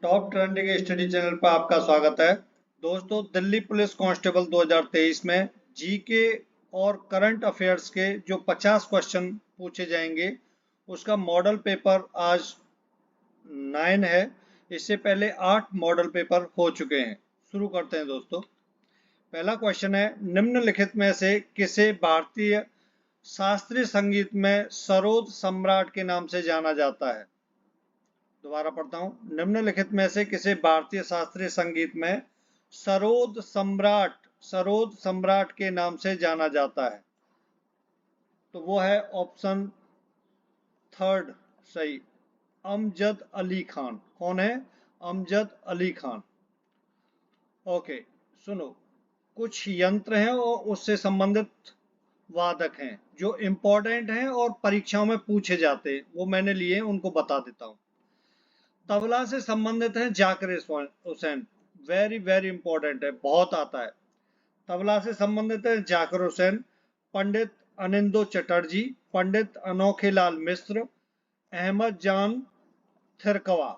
Top trending study channel पर आपका स्वागत है। दोस्तों, दिल्ली पुलिस कांस्टेबल 2023 में जीके और करंट अफेयर्स के जो 50 क्वेश्चन पूछे जाएंगे उसका मॉडल पेपर आज 9 है। इससे पहले 8 मॉडल पेपर हो चुके हैं। शुरू करते हैं दोस्तों। पहला क्वेश्चन है, निम्नलिखित में से किसे भारतीय शास्त्रीय संगीत में सरोद सम्राट के नाम से जाना जाता है? दोबारा पढ़ता हूं, निम्नलिखित में से किसे भारतीय शास्त्रीय संगीत में सरोद सम्राट के नाम से जाना जाता है? तो वो है ऑप्शन थर्ड सही, अमजद अली खान। कौन है? अमजद अली खान। ओके, सुनो, कुछ यंत्र हैं और उससे संबंधित वादक हैं जो इंपॉर्टेंट हैं और परीक्षाओं में पूछे जाते हैं, वो मैंने लिए हैं, उनको बता देता हूं। तबला से संबंधित है Zakir Hussain, very very important है, बहुत आता है। तबला से संबंधित है जाकिर हुसैन, पंडित अनिंदो चटर्जी, पंडित अनोखेलाल मिश्र, अहमद जान थिरकवा।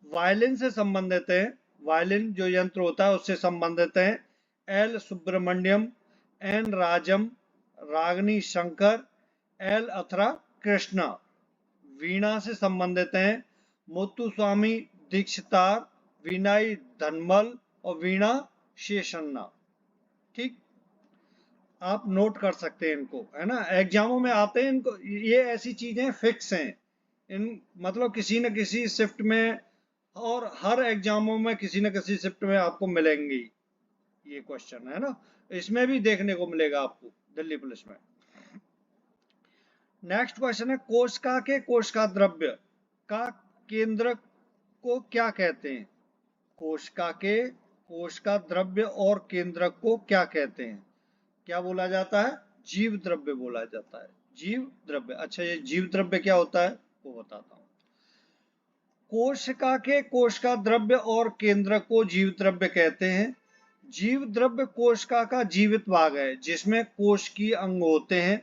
वायलिन से संबंधित है, वायलिन जो यंत्र होता है उससे संबंधित है एल सुब्रमण्यम, एन राजम, रागनी शंकर, एल अथरा कृष्णा। वीणा से संबंधित हैं मुत्तुस्वामी दीक्षितार, वीनाई धनमल और वीणा शेषन्ना। ठीक, आप नोट कर सकते हैं इनको, है ना, एग्जामों में आते हैं इनको। ये ऐसी चीजें फिक्स हैं, इन मतलब किसी न किसी शिफ्ट में और हर एग्जामों में किसी न किसी शिफ्ट में आपको मिलेंगी ये क्वेश्चन, है ना। इसमें भी देखने को मिलेगा आपको दिल्ली पुलिस में। नेक्स्ट क्वेश्चन है, कोशिका के कोशिका द्रव्य का केंद्रक को क्या कहते हैं? कोशिका के कोशिका द्रव्य और केंद्रक को क्या कहते हैं? क्या बोला जाता है? जीव द्रव्य बोला जाता है, जीव द्रव्य। अच्छा, ये जीव द्रव्य क्या होता है वो बताता हूं। कोशिका के कोशिका द्रव्य और केंद्रक को जीव द्रव्य कहते हैं। जीव द्रव्य कोशिका का जीवित भाग है जिसमें कोशिकीय अंग होते हैं।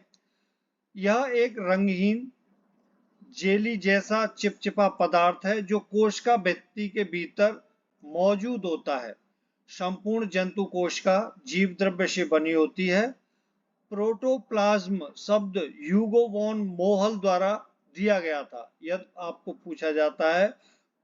यह एक रंगहीन जेली जैसा चिपचिपा पदार्थ है जो कोशिका भित्ति के भीतर मौजूद होता है। संपूर्ण जंतु कोशिका जीव द्रव्य से बनी होती है। प्रोटोप्लाज्म शब्द ह्यूगो वॉन मोहल द्वारा दिया गया था। यदि आपको पूछा जाता है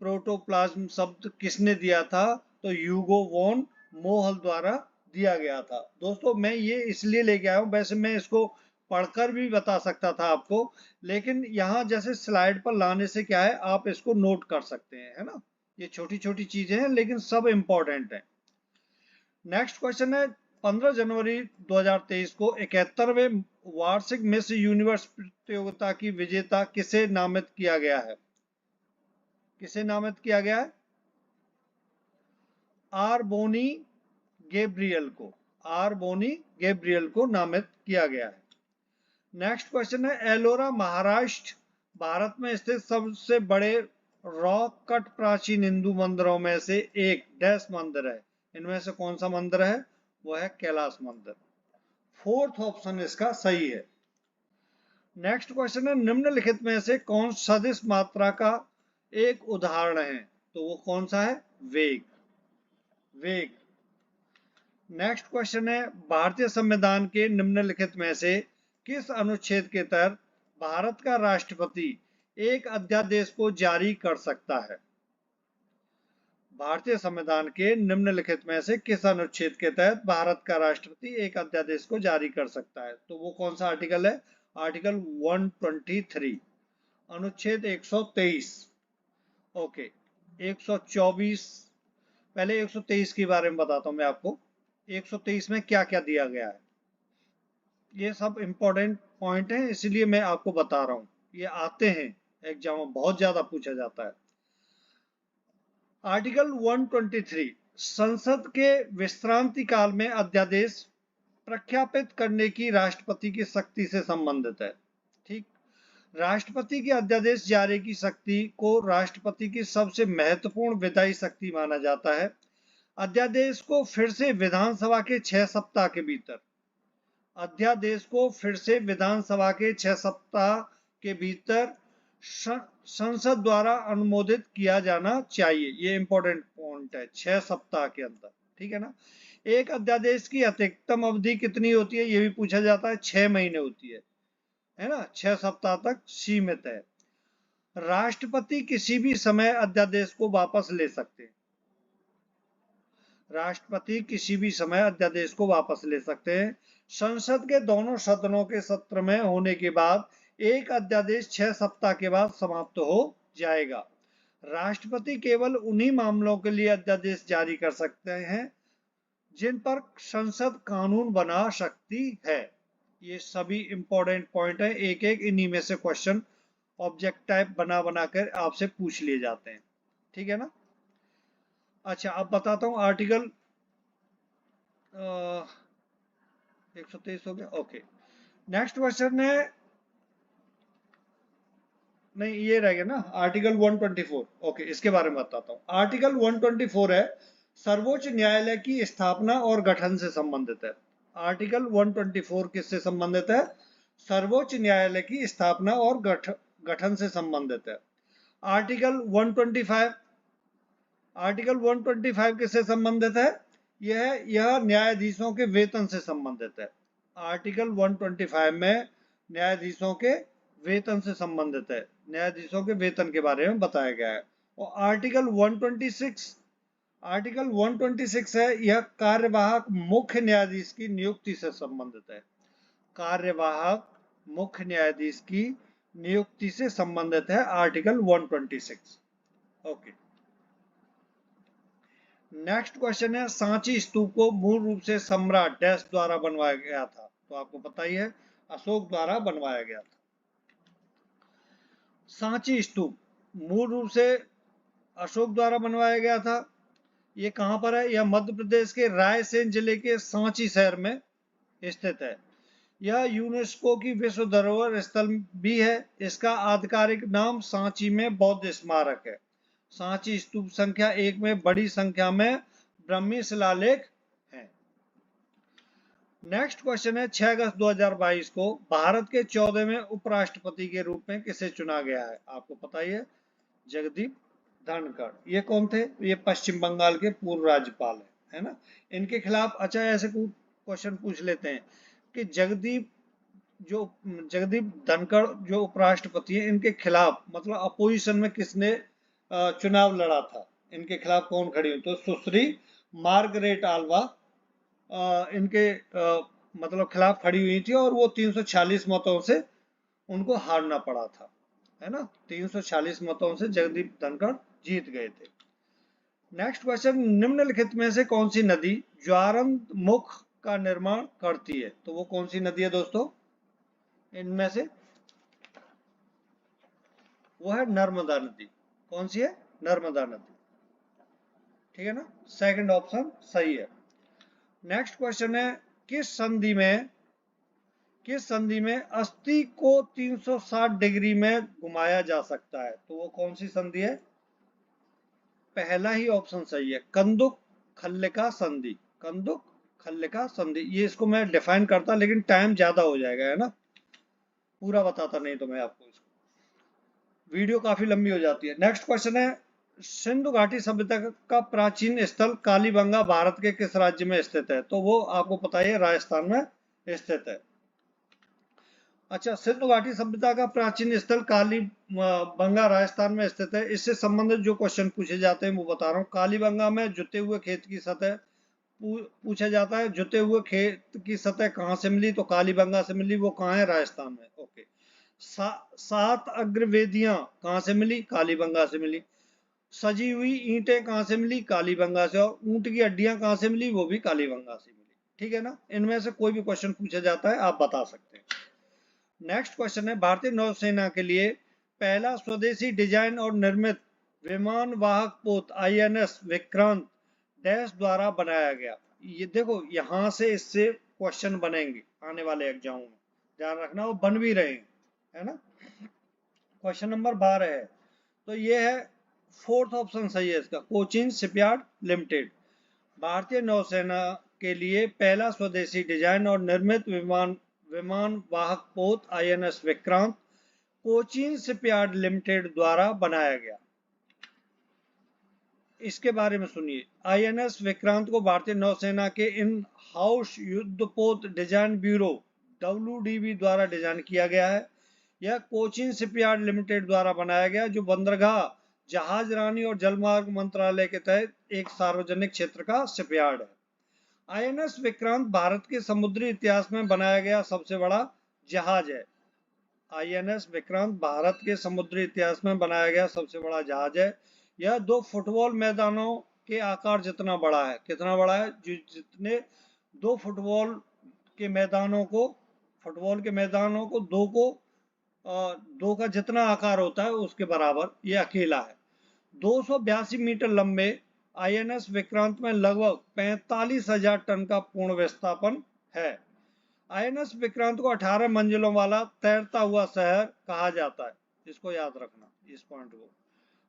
प्रोटोप्लाज्म शब्द किसने दिया था, तो ह्यूगो वॉन मोहल द्वारा दिया गया था। दोस्तों, मैं ये इसलिए लेके आया हूं, वैसे मैं इसको पढ़कर भी बता सकता था आपको, लेकिन यहाँ जैसे स्लाइड पर लाने से क्या है, आप इसको नोट कर सकते हैं, है ना। ये छोटी छोटी चीजें हैं लेकिन सब इंपॉर्टेंट है। नेक्स्ट क्वेश्चन है, 15 जनवरी 2023 को 71वें वार्षिक मिस यूनिवर्स प्रतियोगिता की विजेता किसे नामित किया गया है? किसे नामित किया गया है? आरबोनी गैब्रियल को, आरबोनी गैब्रियल को नामित किया गया है। नेक्स्ट क्वेश्चन है, एलोरा महाराष्ट्र भारत में स्थित सबसे बड़े रॉक कट प्राचीन हिंदू मंदिरों में से एक डैश मंदिर है। इनमें से कौन सा मंदिर है? वो है कैलाश मंदिर। फोर्थ ऑप्शन इसका सही है। नेक्स्ट क्वेश्चन है, निम्नलिखित में से कौन सदिश मात्रा का एक उदाहरण है? तो वो कौन सा है? वेग, वेग। नेक्स्ट क्वेश्चन है, भारतीय संविधान के निम्नलिखित में से किस अनुच्छेद के तहत भारत का राष्ट्रपति एक अध्यादेश को जारी कर सकता है? भारतीय संविधान के निम्नलिखित में से किस अनुच्छेद के तहत भारत का राष्ट्रपति एक अध्यादेश को जारी कर सकता है? तो वो कौन सा आर्टिकल है? आर्टिकल 123, अनुच्छेद 123। ओके, 124। पहले 123 के बारे में बताता हूं मैं आपको। 123 में क्या क्या दिया गया है, ये सब इंपॉर्टेंट पॉइंट है, इसलिए मैं आपको बता रहा हूं। ये आते हैं एग्जाम में, बहुत ज्यादा पूछा जाता है। आर्टिकल 123, संसद के विश्रांति काल में अध्यादेश प्रख्यापित करने की राष्ट्रपति की शक्ति से संबंधित है। ठीक, राष्ट्रपति के अध्यादेश जारी की शक्ति को राष्ट्रपति की सबसे महत्वपूर्ण विधायी शक्ति माना जाता है। अध्यादेश को फिर से विधानसभा के 6 सप्ताह के भीतर, अध्यादेश को फिर से विधानसभा के 6 सप्ताह के भीतर संसद द्वारा अनुमोदित किया जाना चाहिए। ये इंपॉर्टेंट पॉइंट है, 6 सप्ताह के अंदर, ठीक है ना। एक अध्यादेश की अधिकतम अवधि कितनी होती है, ये भी पूछा जाता है, 6 महीने होती है ना, 6 सप्ताह तक सीमित है। राष्ट्रपति किसी भी समय अध्यादेश को वापस ले सकते हैं। राष्ट्रपति किसी भी समय अध्यादेश को वापस ले सकते हैं। संसद के दोनों सदनों के सत्र में होने के बाद एक अध्यादेश 6 सप्ताह के बाद समाप्त हो जाएगा। राष्ट्रपति केवल उन्हीं मामलों के लिए अध्यादेश जारी कर सकते हैं जिन पर संसद कानून बना सकती है। ये सभी इंपॉर्टेंट पॉइंट है, एक एक इन्हीं में से क्वेश्चन ऑब्जेक्ट टाइप बना बना कर आपसे पूछ लिए जाते हैं, ठीक है ना। अच्छा, अब बताता हूं आर्टिकल 123 हो गया, ओके। नेक्स्ट क्वेश्चन है, नहीं ये रह गया ना, आर्टिकल 124, ओके, इसके बारे में बताता हूँ। आर्टिकल 124 है सर्वोच्च न्यायालय की स्थापना और गठन से संबंधित है। आर्टिकल 124 किससे संबंधित है? सर्वोच्च न्यायालय की स्थापना और गठन से संबंधित है। आर्टिकल 125, आर्टिकल 125 किससे संबंधित है? यह न्यायाधीशों के वेतन से संबंधित है। आर्टिकल 125 में न्यायाधीशों के वेतन से संबंधित है, न्यायाधीशों के वेतन के बारे में बताया गया है। और आर्टिकल 126, आर्टिकल 126 है, यह कार्यवाहक मुख्य न्यायाधीश की नियुक्ति से संबंधित है। कार्यवाहक मुख्य न्यायाधीश की नियुक्ति से संबंधित है आर्टिकल 126, ओके। नेक्स्ट क्वेश्चन है, सांची स्तूप को मूल रूप से सम्राट डैश द्वारा बनवाया गया था? तो आपको पता ही है, अशोक द्वारा बनवाया गया था। सांची स्तूप मूल रूप से अशोक द्वारा बनवाया गया था। ये कहां पर है? यह मध्य प्रदेश के रायसेन जिले के सांची शहर में स्थित है। यह यूनेस्को की विश्व धरोहर स्थल भी है। इसका आधिकारिक नाम सांची में बौद्ध स्मारक है। सांची स्तूप संख्या 1 में बड़ी संख्या में ब्रह्मी शिलालेख हैं। नेक्स्ट क्वेश्चन है, 6 अगस्त 2022 को भारत के 14वें उपराष्ट्रपति के रूप में किसे चुना गया है? आपको पता ही है, जगदीप धनखड़। ये कौन थे? ये पश्चिम बंगाल के पूर्व राज्यपाल है ना। इनके खिलाफ, अच्छा ऐसे क्वेश्चन पूछ लेते हैं कि जगदीप धनखड़ जो उपराष्ट्रपति है, इनके खिलाफ मतलब अपोजिशन में किसने चुनाव लड़ा था? इनके खिलाफ कौन खड़ी हुई? तो सुश्री मार्गरेट आल्वा इनके मतलब खिलाफ खड़ी हुई थी और वो 346 मतों से उनको हारना पड़ा था, है ना। 346 मतों से जगदीप धनखड़ जीत गए थे। नेक्स्ट क्वेश्चन, निम्नलिखित में से कौन सी नदी ज्वारंत मुख का निर्माण करती है? तो वो कौन सी नदी है दोस्तों? इनमें से वो है नर्मदा नदी। कौन सी है? नर्मदा नदी, ठीक है ना। सेकंड ऑप्शन सही है। नेक्स्ट क्वेश्चन है, किस संधि में अस्थि को 360 डिग्री में घुमाया जा सकता है? तो वो कौन सी संधि है? पहला ही ऑप्शन सही है, कंदुक खल्लिका संधि। कंदुक खल्लिका संधि। ये इसको मैं डिफाइन करता लेकिन टाइम ज्यादा हो जाएगा, है ना, पूरा बताता नहीं तो मैं आपको, इसको वीडियो काफी लंबी हो जाती है। नेक्स्ट क्वेश्चन है, सिंधु घाटी सभ्यता का प्राचीन स्थल कालीबंगा भारत के किस राज्य में स्थित है? तो वो आपको पता है, राजस्थान में स्थित है। अच्छा, सिंधु घाटी सभ्यता का प्राचीन स्थल कालीबंगा राजस्थान में स्थित है। इससे संबंधित जो क्वेश्चन पूछे जाते हैं वो बता रहा हूँ। कालीबंगा में जुते हुए खेत की सतह पूछा जाता है। जुते हुए खेत की सतह कहाँ से मिली? तो कालीबंगा से मिली। वो कहाँ है? राजस्थान में, ओके। 7 अग्रवेदियां कहाँ से मिली? कालीबंगा से मिली। सजी हुई ईंटें कहाँ से मिली? कालीबंगा से। और ऊंट की हड्डियां कहाँ से मिली? वो भी कालीबंगा से मिली, ठीक है ना। इनमें से कोई भी क्वेश्चन पूछा जाता है आप बता सकते हैं। नेक्स्ट क्वेश्चन है, भारतीय नौसेना के लिए पहला स्वदेशी डिजाइन और निर्मित विमान वाहक पोत INS विक्रांत डैश द्वारा बनाया गया। ये देखो, यहां से इससे क्वेश्चन बनेंगे आने वाले एग्जाम में, ध्यान रखना, वो बन भी रहे हैं, है ना। क्वेश्चन नंबर 12 है, तो ये है फोर्थ ऑप्शन सही है इसका, कोचिन शिपयार्ड लिमिटेड। भारतीय नौसेना के लिए पहला स्वदेशी डिजाइन और निर्मित विमान वाहक पोत INS Vikrant Cochin shipyard limited द्वारा बनाया गया? इसके बारे में सुनिए। आईएनएस विक्रांत को भारतीय नौसेना के इन हाउस युद्धपोत डिजाइन ब्यूरो WDB द्वारा डिजाइन किया गया है। यह कोचीन शिपयार्ड लिमिटेड द्वारा बनाया गया, जो बंदरगाह, जहाजरानी और जलमार्ग मंत्रालय के तहत एक सार्वजनिक क्षेत्र का शिपयार्ड है। आईएनएस विक्रांत भारत के समुद्री इतिहास में बनाया गया सबसे बड़ा जहाज है। आईएनएस विक्रांत भारत के समुद्री इतिहास में बनाया गया सबसे बड़ा जहाज है। यह 2 फुटबॉल मैदानों के आकार जितना बड़ा है। कितना बड़ा है? जितने 2 फुटबॉल के मैदानों को दो का जितना आकार होता है उसके बराबर ये अकेला है। 282 मीटर लंबे आईएनएस विक्रांत में लगभग 45,000 टन का पूर्ण विस्थापन है। आईएनएस विक्रांत को 18 मंजिलों वाला तैरता हुआ शहर कहा जाता है। इसको याद रखना, इस पॉइंट को।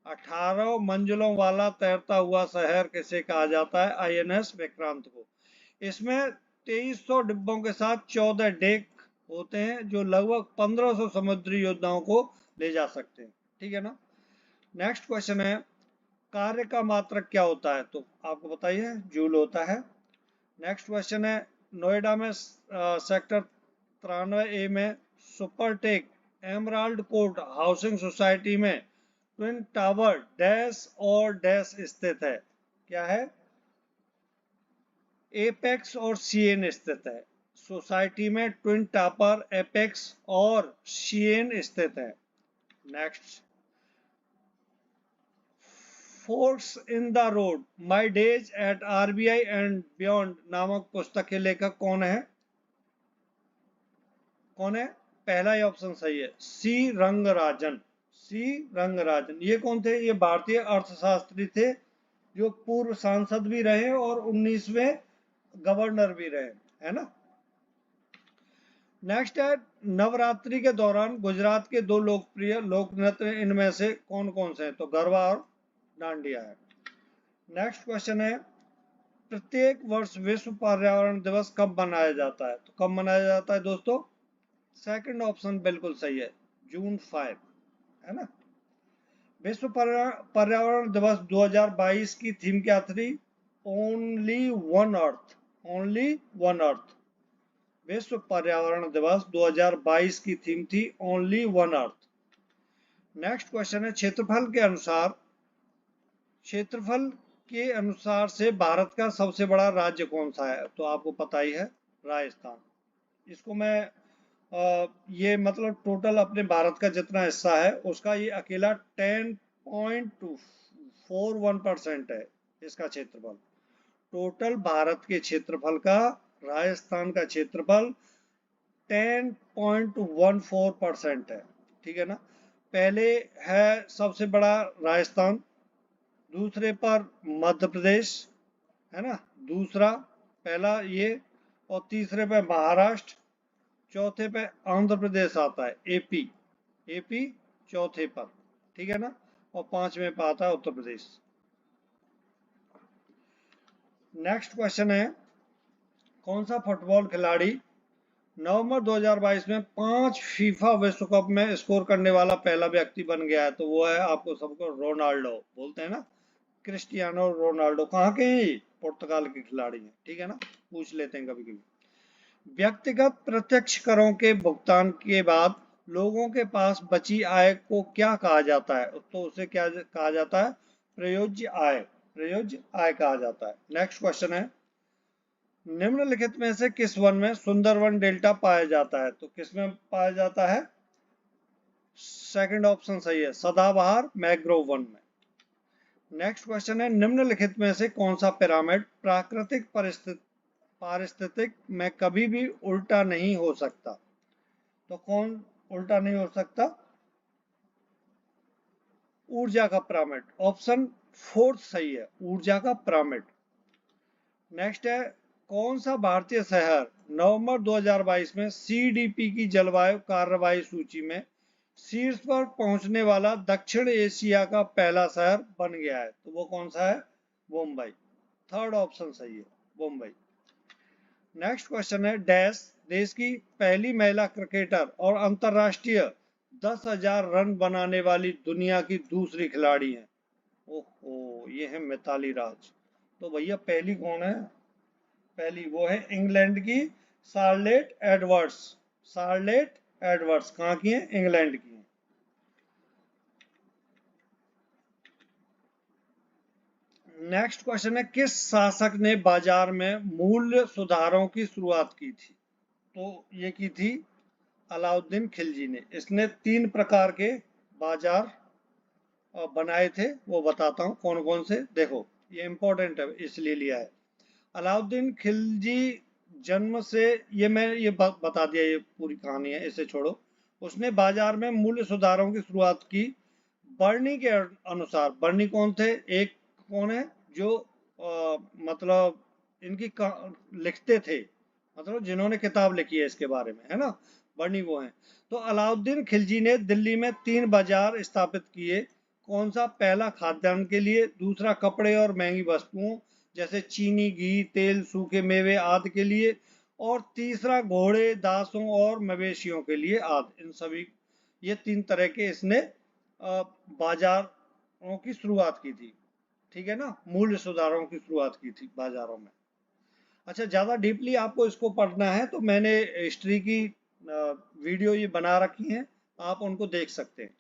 18 मंजिलों वाला तैरता हुआ शहर किसे कहा जाता है? आईएनएस विक्रांत को। इसमें 2300 डिब्बों के साथ 14 डेक होते हैं, जो लगभग 1500 समुद्री योद्धाओं को ले जा सकते हैं। ठीक है ना। नेक्स्ट क्वेश्चन है, कार्य का मात्रक क्या होता है? तो आपको बताइए, जूल होता है। नेक्स्ट क्वेश्चन है, नोएडा में सेक्टर 93A में Supertech emerald court housing society में ट्विन टावर डैश और डैश स्थित है। क्या है? एपेक्स और सीएन स्थित है। सोसाइटी में ट्विन टावर, एपेक्स और सीएन स्थित है। Next, forks in the road my days at RBI and beyond नामक पुस्तक के लेखक कौन है? कौन है? पहला ही ऑप्शन सही है, सी रंगराजन। सी रंगराजन। ये कौन थे? ये भारतीय अर्थशास्त्री थे, जो पूर्व सांसद भी रहे और 19वें गवर्नर भी रहे, है ना। नेक्स्ट है, नवरात्रि के दौरान गुजरात के 2 लोकप्रिय लोक नृत्य इनमें से कौन कौन से हैं? तो गरबा और डांडिया है। नेक्स्ट क्वेश्चन है, प्रत्येक वर्ष विश्व पर्यावरण दिवस कब मनाया जाता है? तो कब मनाया जाता है दोस्तों? सेकंड ऑप्शन बिल्कुल सही है, जून 5, है ना। विश्व पर्यावरण दिवस 2022 की थीम क्या थी? Only one earth. Only one earth. विश्व पर्यावरण दिवस 2022 की थीम थी only one earth. Next question है, क्षेत्रफल के अनुसार से भारत का सबसे बड़ा राज्य कौन सा है? तो आपको पता ही है, राजस्थान। इसको मैं ये मतलब टोटल अपने भारत का जितना हिस्सा है उसका ये अकेला 10.41% है इसका क्षेत्रफल। टोटल भारत के क्षेत्रफल का राजस्थान का क्षेत्रफल 10.14% है। ठीक है ना। पहले है सबसे बड़ा राजस्थान, दूसरे पर मध्य प्रदेश, है ना, दूसरा पहला ये, और तीसरे पे महाराष्ट्र, चौथे पे आंध्र प्रदेश आता है, एपी चौथे पर। ठीक है ना। और 5वें पे आता है उत्तर प्रदेश। नेक्स्ट क्वेश्चन है, कौन सा फुटबॉल खिलाड़ी नवंबर 2022 में 5 फीफा विश्व कप में स्कोर करने वाला पहला व्यक्ति बन गया है? तो वो है, आपको सबको रोनाल्डो बोलते हैं ना, क्रिस्टियानो रोनाल्डो। कहाँ के हैं? पुर्तगाल के खिलाड़ी हैं। ठीक है ना, पूछ लेते हैं कभी कभी। व्यक्तिगत प्रत्यक्ष करों के भुगतान के बाद लोगों के पास बची आय को क्या कहा जाता है? तो उसे क्या कहा जाता है? प्रयोज्य आय। प्रयोज्य आय कहा जाता है। नेक्स्ट क्वेश्चन है, निम्नलिखित में से किस वन में सुंदरवन डेल्टा पाया जाता है? तो किस में पाया जाता है? सेकंड ऑप्शन सही है, सदाबहार मैंग्रोव वन में। नेक्स्ट क्वेश्चन है, निम्नलिखित में से कौन सा पिरामिड प्राकृतिक पारिस्थितिक में कभी भी उल्टा नहीं हो सकता? तो कौन उल्टा नहीं हो सकता? ऊर्जा का पिरामिड। ऑप्शन 4 सही है, ऊर्जा का पिरामिड। नेक्स्ट है, कौन सा भारतीय शहर नवंबर 2022 में CDP की जलवायु कार्रवाई सूची में शीर्ष पर पहुंचने वाला दक्षिण एशिया का पहला शहर बन गया है? तो वो कौन सा है? मुंबई। थर्ड ऑप्शन सही है, मुंबई। नेक्स्ट क्वेश्चन है, डैश देश की पहली महिला क्रिकेटर और अंतरराष्ट्रीय 10,000 रन बनाने वाली दुनिया की दूसरी खिलाड़ी हैं। ओहो, ये है मिताली राज। तो भैया पहली कौन है? पहली वो है इंग्लैंड की शार्लेट एडवर्ड्स। शार्लेट एडवर्ड्स कहाँ की है? इंग्लैंड की है। नेक्स्ट क्वेश्चन है, किस शासक ने बाजार में मूल्य सुधारों की शुरुआत की थी? तो ये की थी अलाउद्दीन खिलजी ने। इसने 3 प्रकार के बाजार बनाए थे, वो बताता हूँ कौन कौन से। देखो ये इंपॉर्टेंट है इसलिए लिया है। अलाउद्दीन खिलजी जन्म से, ये बता दिया, ये पूरी कहानी है, इसे छोड़ो। उसने बाजार में मूल्य सुधारों की शुरुआत की बर्नी के अनुसार। बर्नी कौन थे? एक कौन है जो मतलब इनकी लिखते थे, मतलब जिन्होंने किताब लिखी है इसके बारे में, है ना, बर्नी वो हैं। तो अलाउद्दीन खिलजी ने दिल्ली में 3 बाजार स्थापित किए। कौन सा? पहला खाद्यान्न के लिए, दूसरा कपड़े और महंगी वस्तुओं जैसे चीनी, घी, तेल, सूखे मेवे आदि के लिए, और तीसरा घोड़े, दासों और मवेशियों के लिए आदि। इन सभी, ये 3 तरह के इसने बाजारों की शुरुआत की थी। ठीक है ना, मूल्य सुधारों की शुरुआत की थी बाजारों में। अच्छा, ज्यादा डीपली आपको इसको पढ़ना है तो मैंने हिस्ट्री की वीडियो ये बना रखी हैं, आप उनको देख सकते हैं।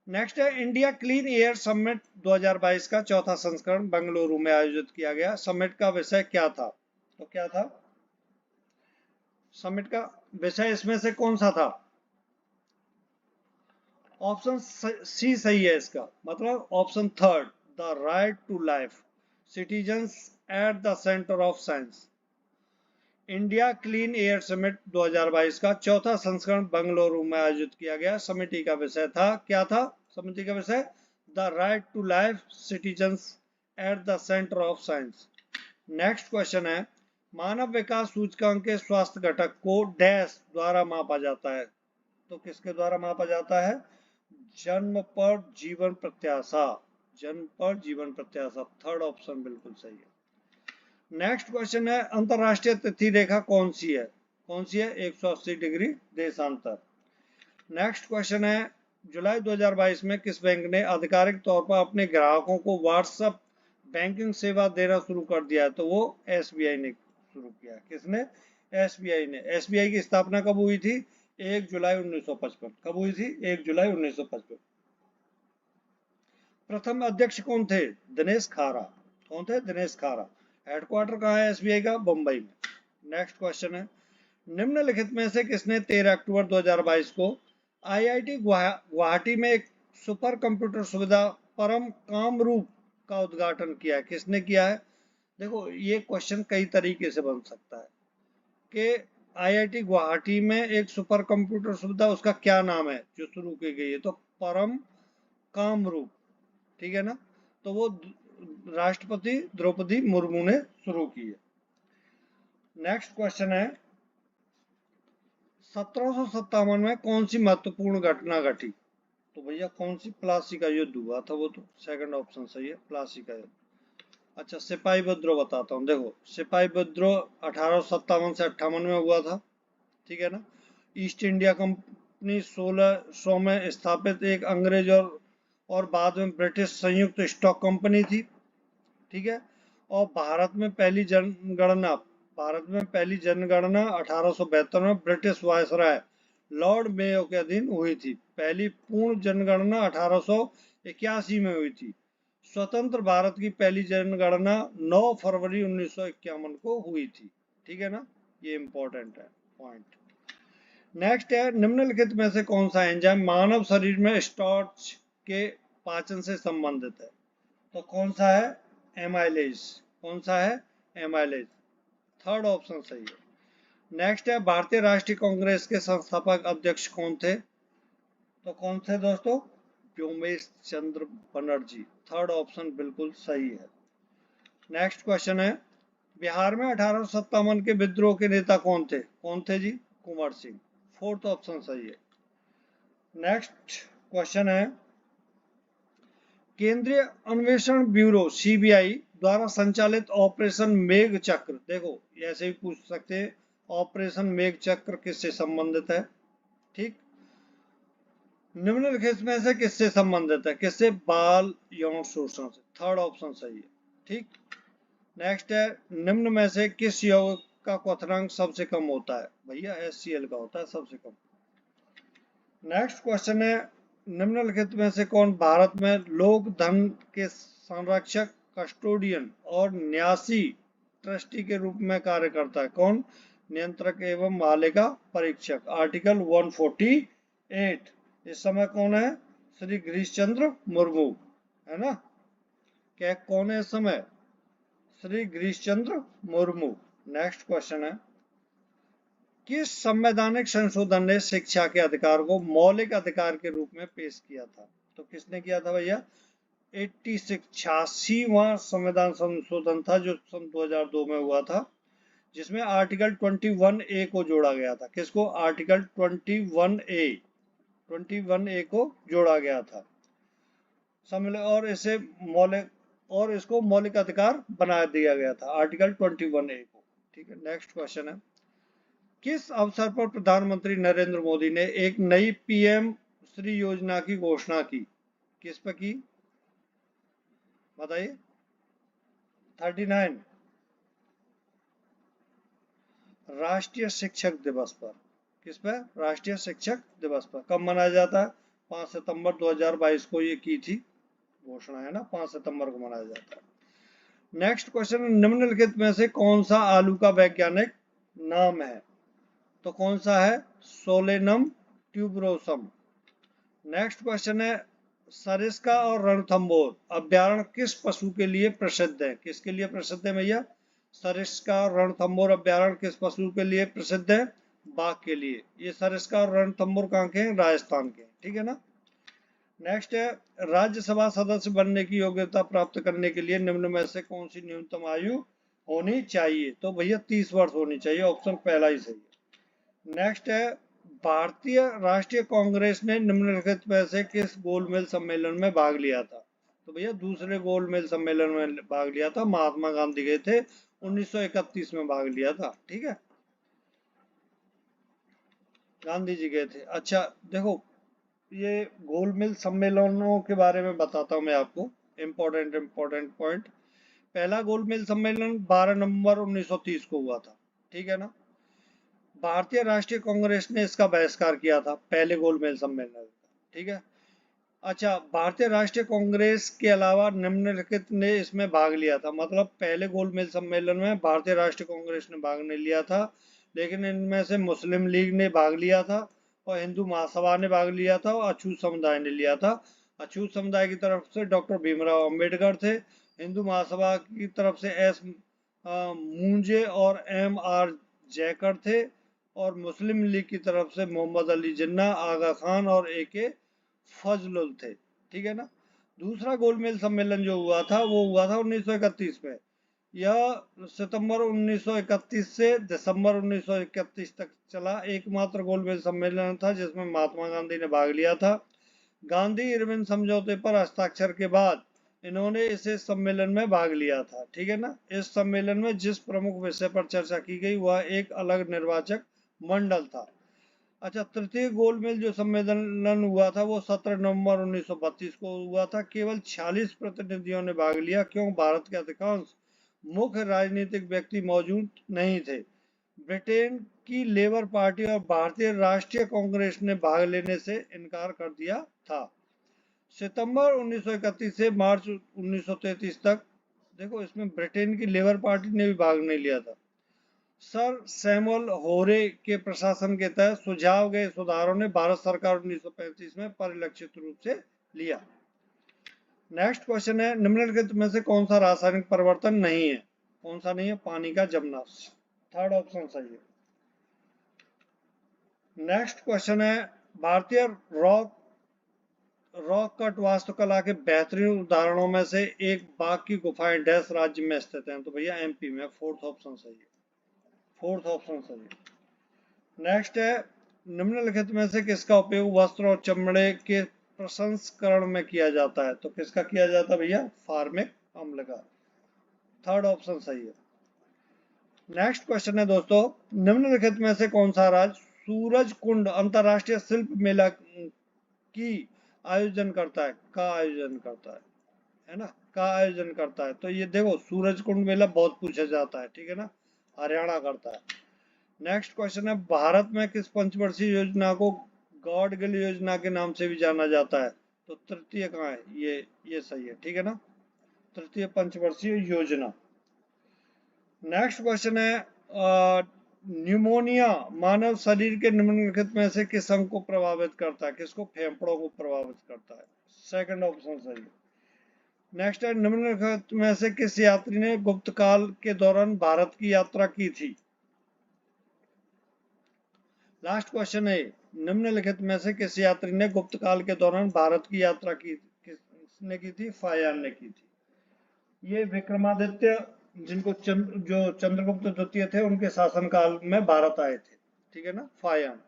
नेक्स्ट है, इंडिया क्लीन एयर समिट 2022 का चौथा संस्करण बेंगलुरु में आयोजित किया गया। समिट का विषय क्या था? तो क्या था समिट का विषय? इसमें से कौन सा था? ऑप्शन सी सही है इसका, मतलब option third, the right to life, citizens at the centre of science. India clean air summit 2022 का चौथा संस्करण बेंगलुरु में आयोजित किया गया। समिति का विषय था, क्या था समिति का विषय? The right to life, citizens at the centre of science. Next question है, मानव विकास सूचकांक के स्वास्थ्य घटक को डैश द्वारा मापा जाता है? तो किसके द्वारा मापा जाता है? जन्म पर जीवन प्रत्याशा। जन्म पर जीवन प्रत्याशा, थर्ड ऑप्शन बिल्कुल सही है। नेक्स्ट क्वेश्चन है, अंतरराष्ट्रीय तिथि रेखा कौन सी है? कौन सी है? 180 डिग्री देशांतर। नेक्स्ट क्वेश्चन है, जुलाई 2022 में किस बैंक ने आधिकारिक तौर पर अपने ग्राहकों को व्हाट्सएप बैंकिंग सेवा देना शुरू कर दिया है? तो वो एसबीआई ने शुरू किया। किसने? एसबीआई ने। एसबीआई की स्थापना कब हुई थी? 1 जुलाई 1955। कब हुई थी? 1 जुलाई 1955। प्रथम अध्यक्ष कौन थे? दिनेश खारा। कौन थे? दिनेश खारा। हेडक्वार्टर कहाँ है एसबीआई का? बंबई में। नेक्स्ट क्वेश्चन है, निम्नलिखित में से किसने 13 अक्टूबर 2022 को आईआईटी गुवाहाटी में एक सुपर कंप्यूटर सुविधा परम कामरूप का उद्घाटन किया है? किसने किया है? देखो ये क्वेश्चन कई तरीके से बन सकता है कि आईआईटी गुवाहाटी में एक सुपर कंप्यूटर सुविधा, उसका क्या नाम है जो शुरू की गई है? तो परम कामरूप। ठीक है ना, तो वो राष्ट्रपति द्रौपदी मुर्मू ने शुरू की है। नेक्स्ट क्वेश्चन है, 1757 में कौन सी महत्वपूर्ण घटना घटी? तो भैया कौन सी? प्लासी का युद्ध हुआ था वो, तो सेकंड ऑप्शन सही है, प्लासी का युद्ध। अच्छा, सिपाही विद्रोह बताता हूँ। देखो सिपाही विद्रोह 1857 से 58 में हुआ था। ठीक है ना। ईस्ट इंडिया कंपनी 1600 में स्थापित एक अंग्रेज और बाद में ब्रिटिश संयुक्त स्टॉक कंपनी थी। ठीक है। और भारत में पहली जनगणना 1872 में ब्रिटिश वायसराय लॉर्ड मेयो के अधीन हुई थी। पहली पूर्ण जनगणना 1881 में हुई थी। स्वतंत्र भारत की पहली जनगणना 9 फरवरी 1951 को हुई थी। ठीक है ना, ये इंपॉर्टेंट है पॉइंट। नेक्स्ट है, निम्नलिखित में से कौन सा एंजाइम मानव शरीर में स्टार्च के पाचन से संबंधित है? तो कौन सा है? एमाइलेज। कौन सा है? एमाइलेज। थर्ड ऑप्शन सही है। नेक्स्ट है, भारतीय राष्ट्रीय कांग्रेस के संस्थापक अध्यक्ष कौन थे? तो कौन थे दोस्तों? व्योमेश चंद्र बनर्जी। थर्ड ऑप्शन बिल्कुल सही है। नेक्स्ट क्वेश्चन है, बिहार में 1857 के विद्रोह के नेता कौन थे? कौन थे जी? कुंवर सिंह। फोर्थ ऑप्शन सही है। नेक्स्ट क्वेश्चन है, केंद्रीय अन्वेषण ब्यूरो सीबीआई द्वारा संचालित ऑपरेशन मेघ चक्र, देखो ऐसे भी पूछ सकते हैं, ऑपरेशन मेघ चक्र किससे संबंधित है? ठीक, निम्नलिखित में से किससे संबंधित है? किससे? बाल यौन शोषण से। थर्ड ऑप्शन सही है। ठीक। नेक्स्ट है, निम्न में से किस यौगिक का क्वथनांक सबसे कम होता है? भैया HCl का होता है सबसे कम। नेक्स्ट क्वेश्चन है, निम्नलिखित में से कौन भारत में लोक धन के संरक्षक, कस्टोडियन और न्यासी ट्रस्टी के रूप में कार्य करता है? कौन? नियंत्रक एवं मालिका परीक्षक, आर्टिकल 148। इस समय कौन है? श्री गिरीश चंद्र मुर्मू, है ना? क्या कौन है इस समय? श्री गिरीश चंद्र मुर्मू। नेक्स्ट क्वेश्चन है, किस संवैधानिक संशोधन ने शिक्षा के अधिकार को मौलिक अधिकार के रूप में पेश किया था? तो किसने किया था भैया? 86वां संविधान संशोधन था जो सन 2002 में हुआ था, जिसमें आर्टिकल 21A को जोड़ा गया था। किसको? आर्टिकल 21A को जोड़ा गया था और इसको मौलिक अधिकार बना दिया गया था, आर्टिकल 21A को। ठीक है। नेक्स्ट क्वेश्चन है, किस अवसर पर प्रधानमंत्री नरेंद्र मोदी ने एक नई PM श्री योजना की घोषणा की? किस पर की? बताइए। 39 राष्ट्रीय शिक्षक दिवस पर। किस पर? राष्ट्रीय शिक्षक दिवस पर। कब मनाया जाता है? 5 सितंबर 2022 को ये की थी घोषणा, है ना? 5 सितंबर को मनाया जाता है। नेक्स्ट क्वेश्चन, निम्नलिखित में से कौन सा आलू का वैज्ञानिक नाम है? तो कौन सा है? Solanum tuberosum. नेक्स्ट क्वेश्चन है, सरिस्का और रणथंभौर अभ्यारण्य किस पशु के लिए प्रसिद्ध है? किसके लिए प्रसिद्ध है भैया? सरिस्का और रणथंभौर अभ्यारण्य किस पशु के लिए प्रसिद्ध है? बाघ के लिए। ये सरिस्का और रणथंभौर कहाँ के हैं? राजस्थान के। ठीक है ना? नेक्स्ट है, राज्यसभा सदस्य बनने की योग्यता प्राप्त करने के लिए निम्न में से कौन सी न्यूनतम आयु होनी चाहिए? तो भैया 30 वर्ष होनी चाहिए, ऑप्शन पहला ही सही है। नेक्स्ट है, भारतीय राष्ट्रीय कांग्रेस ने निम्नलिखित में से किस गोलमेज सम्मेलन में भाग लिया था? तो भैया दूसरे गोलमेज सम्मेलन में भाग लिया था। महात्मा गांधी गए थे, 1931 में भाग लिया था। ठीक है, गांधी जी गए थे। अच्छा देखो, ये गोलमेज सम्मेलनों के बारे में बताता हूँ मैं आपको, इम्पोर्टेंट पॉइंट। पहला गोलमेज सम्मेलन 12 नवंबर 1930 को हुआ था। ठीक है ना? भारतीय राष्ट्रीय कांग्रेस ने इसका बहिष्कार किया था, पहले गोलमेज सम्मेलन। ठीक है। अच्छा, भारतीय राष्ट्रीय कांग्रेस के अलावा निम्नलिखित ने इसमें भाग लिया था, मतलब पहले गोलमेज सम्मेलन में भारतीय राष्ट्रीय कांग्रेस ने भाग नहीं लिया था, लेकिन इनमें से मुस्लिम लीग ने भाग लिया था और हिंदू महासभा ने भाग लिया था और अछूत समुदाय ने लिया था। अछूत समुदाय की तरफ से डॉक्टर भीमराव अंबेडकर थे, हिंदू महासभा की तरफ से S मूंजे और MR जयकर थे, और मुस्लिम लीग की तरफ से मोहम्मद अली जिन्ना, आगा खान और AK फजलुल थे। ठीक है ना? दूसरा गोलमेज सम्मेलन जो हुआ था वो हुआ था 1931 में। यह सितंबर 1931 से दिसंबर 1931 तक चला, एकमात्र गोलमेज सम्मेलन था जिसमें महात्मा गांधी ने भाग लिया था। गांधी इरविन समझौते पर हस्ताक्षर के बाद इन्होंने इस सम्मेलन में भाग लिया था। ठीक है ना? इस सम्मेलन में जिस प्रमुख विषय पर चर्चा की गई वह एक अलग निर्वाचक मंडल था। अच्छा, तृतीय गोलमेज जो सम्मेलन हुआ था वो 17 नवंबर 1932 को हुआ था। केवल 46 प्रतिनिधियों ने भाग लिया, क्यों? भारत के अधिकांश मुख्य राजनीतिक व्यक्ति मौजूद नहीं थे। ब्रिटेन की लेबर पार्टी और भारतीय राष्ट्रीय कांग्रेस ने भाग लेने से इनकार कर दिया था। सितंबर 1931 से मार्च 1933 तक, देखो इसमें ब्रिटेन की लेबर पार्टी ने भी भाग नहीं लिया था। सर सैमुअल होरे के प्रशासन के तहत सुझाव गए सुधारों ने भारत सरकार 1935 में परिलक्षित रूप से लिया। नेक्स्ट क्वेश्चन है, निम्नलिखित में से कौन सा रासायनिक परिवर्तन नहीं है? कौन सा नहीं है? पानी का जमना। थर्ड ऑप्शन सही है। नेक्स्ट क्वेश्चन है, भारतीय रॉक कट वास्तुकला के बेहतरीन उदाहरणों में से एक बाघ की गुफाएं डैश राज्य में स्थित हैं? तो भैया MP में। फोर्थ ऑप्शन सही है। फोर्थ ऑप्शन सही है। नेक्स्ट है, निम्नलिखित में से किसका उपयोग वस्त्र और चमड़े के प्रसंस्करण में किया जाता है? तो किसका किया जाता है भैया? फार्मिक अम्ल का। थर्ड ऑप्शन सही है। नेक्स्ट क्वेश्चन है दोस्तों, निम्नलिखित में से कौन सा राज्य सूरज कुंड अंतरराष्ट्रीय शिल्प मेला की आयोजन करता है, का आयोजन करता है ना, का आयोजन करता है। तो ये देखो सूरज कुंड मेला बहुत पूछा जाता है, ठीक है ना, हरियाणा करता है। नेक्स्ट क्वेश्चन है, भारत में किस पंचवर्षीय योजना को गॉड गिल योजना के नाम से भी जाना जाता है? तो तृतीय कहाँ है? ये सही है, ठीक है ना, तृतीय पंचवर्षीय योजना। नेक्स्ट क्वेश्चन है, न्यूमोनिया मानव शरीर के निम्नलिखित में से किस अंग को प्रभावित करता है? किसको? फेफड़ों को प्रभावित करता है। सेकंड ऑप्शन सही है। नेक्स्ट है, निम्नलिखित में से किस यात्री ने गुप्त काल के दौरान भारत की यात्रा की थी? लास्ट क्वेश्चन है, निम्नलिखित में से किस यात्री ने गुप्त काल के दौरान भारत की यात्रा की? किसने की थी? फायान ने की थी। ये विक्रमादित्य जिनको जो चंद्रगुप्त द्वितीय थे उनके शासनकाल में भारत आए थे, ठीक है ना, फायान।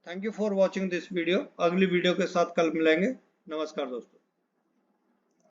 Thank you for watching this video. अगली वीडियो के साथ कल मिलेंगे। नमस्कार दोस्तों।